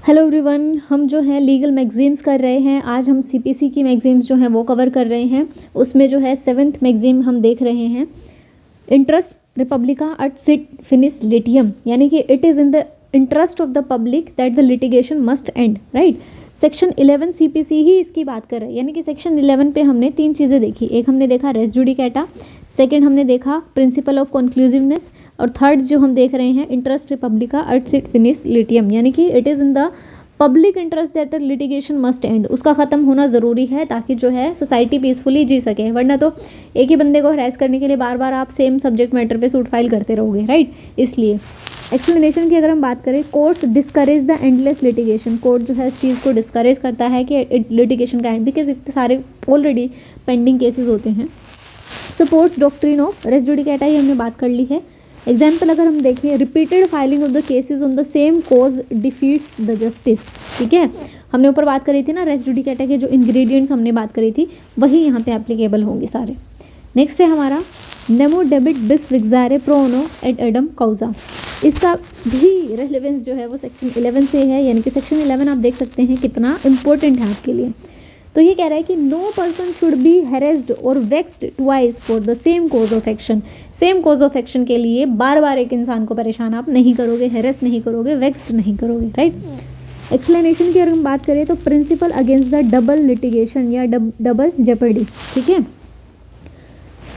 Hello everyone, हम जो है लीगल मैगजीन्स कर रहे हैं। आज हम सीपीसी की मैगजीन्स जो हैं वो कवर कर रहे हैं। उसमें जो है 7th मैगजीन हम देख रहे हैं, इंटरेस्ट रिपब्लिका एट सिट फिनिस लिटियम, यानी कि it is in the interest of the public that the litigation must end, right. Section 11 CPC ही इसकी बात कर रहे हैं, यानी कि सेक्शन 11 पे हमने 3 चीज़ें देखी। एक हमने देखा रेस जुडिकेटा, सेकेंड हमने देखा प्रिंसिपल ऑफ कंक्लूसिवनेस, और थर्ड जो हम देख रहे हैं इंटरेस्ट रिपब्लिका एट सिट फिनिस लिटियम, यानी कि it is in the public interest that the litigation must end. उसका ख़त्म होना ज़रूरी है ताकि जो है सोसाइटी पीसफुली जी सके, वरना तो एक ही बंदे को हरास करने के लिए बार बार आप सेम सब्जेक्ट मैटर पे सूट फाइल करते रहोगे, राइट। इसलिए एक्सप्लेनेशन की अगर हम बात करें, courts discourage the endless litigation. Court जो है इस चीज़ को डिस्करेज करता है कि लिटिगेशन का एंड, बिकॉज इतने सारे ऑलरेडी पेंडिंग केसेस होते हैं। Supports doctrine of res judicata, ये हमने बात कर ली है। एग्जाम्पल अगर हम देखें, repeated filing of the cases on the same cause defeats the justice, ठीक है। हमने ऊपर बात करी थी ना रेस जुडिकेटा के जो इंग्रेडिएंट्स हमने बात करी थी, वही यहाँ पे एप्लीकेबल होंगे सारे। नेक्स्ट है हमारा नेमो डेबिट बिस विक्सारे प्रोनो एड एडम काउजा। इसका भी रेलेवेंस जो है वो सेक्शन 11 से है, यानी कि सेक्शन 11 आप देख सकते हैं कितना इंपॉर्टेंट है आपके लिए। तो ये कह रहा है कि no person should be harassed और vexed twice for the same cause of action. Same cause of action के लिए बार बार एक इंसान को परेशान आप नहीं करोगे, हेरेस नहीं करोगे, वेक्स्ड नहीं करोगे, राइट। एक्सप्लेनेशन की अगर हम बात करें तो principle against the double litigation या डबल जेपर्डी, ठीक है।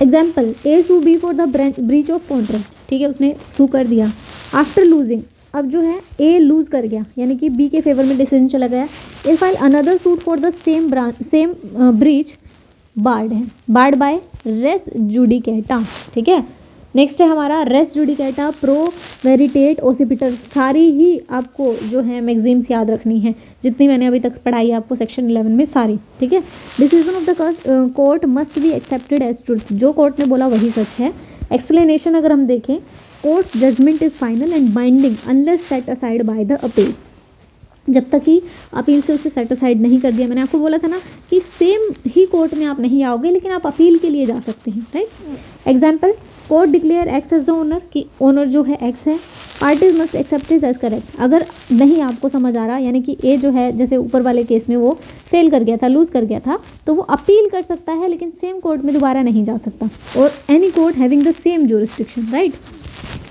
Example, A sue B for the breach of contract, ठीक है, उसने सू कर दिया। आफ्टर लूजिंग, अब जो है ए लूज कर गया, यानी कि बी के फेवर में डिसीजन चला गया। If file another suit for the same breach, barred है, बार्ड बाय रेस जुडिकेटा, ठीक है। नेक्स्ट है हमारा res judicata pro veritate accipitur. सारी ही आपको जो है मैगजीन्स याद रखनी है, जितनी मैंने अभी तक पढ़ाई है आपको सेक्शन 11 में सारी, ठीक है। Decision of the court must be accepted as truth, जो कोर्ट ने बोला वही सच है। एक्सप्लेनेशन अगर हम देखें, court's judgement is final and binding unless set aside by the appeal. जब तक कि अपील से उसे सेट असाइड नहीं कर दिया, मैंने आपको बोला था ना कि सेम ही कोर्ट में आप नहीं आओगे, लेकिन आप अपील के लिए जा सकते हैं, right. Example, court declare X as the owner, कि ओनर जो है एक्स है, parties must accept is as correct. अगर नहीं आपको समझ आ रहा, यानी कि ए जो है जैसे ऊपर वाले केस में वो फेल कर गया था, लूज कर गया था, तो वो अपील कर सकता है, लेकिन सेम कोर्ट में दोबारा नहीं जा सकता। और any court having the same jurisdiction, right.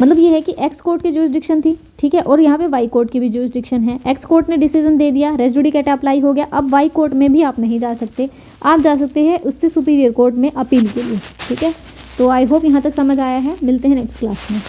मतलब ये है कि एक्स कोर्ट की ज्यूरिसडिक्शन थी, ठीक है, और यहाँ पे वाई कोर्ट की भी ज्यूरिसडिक्शन है। एक्स कोर्ट ने डिसीजन दे दिया, रेस जुडिकेटा अप्लाई हो गया, अब वाई कोर्ट में भी आप नहीं जा सकते, आप जा सकते हैं उससे सुपीरियर कोर्ट में अपील के लिए, ठीक है। तो आई होप यहाँ तक समझ आया है। मिलते हैं नेक्स्ट क्लास में।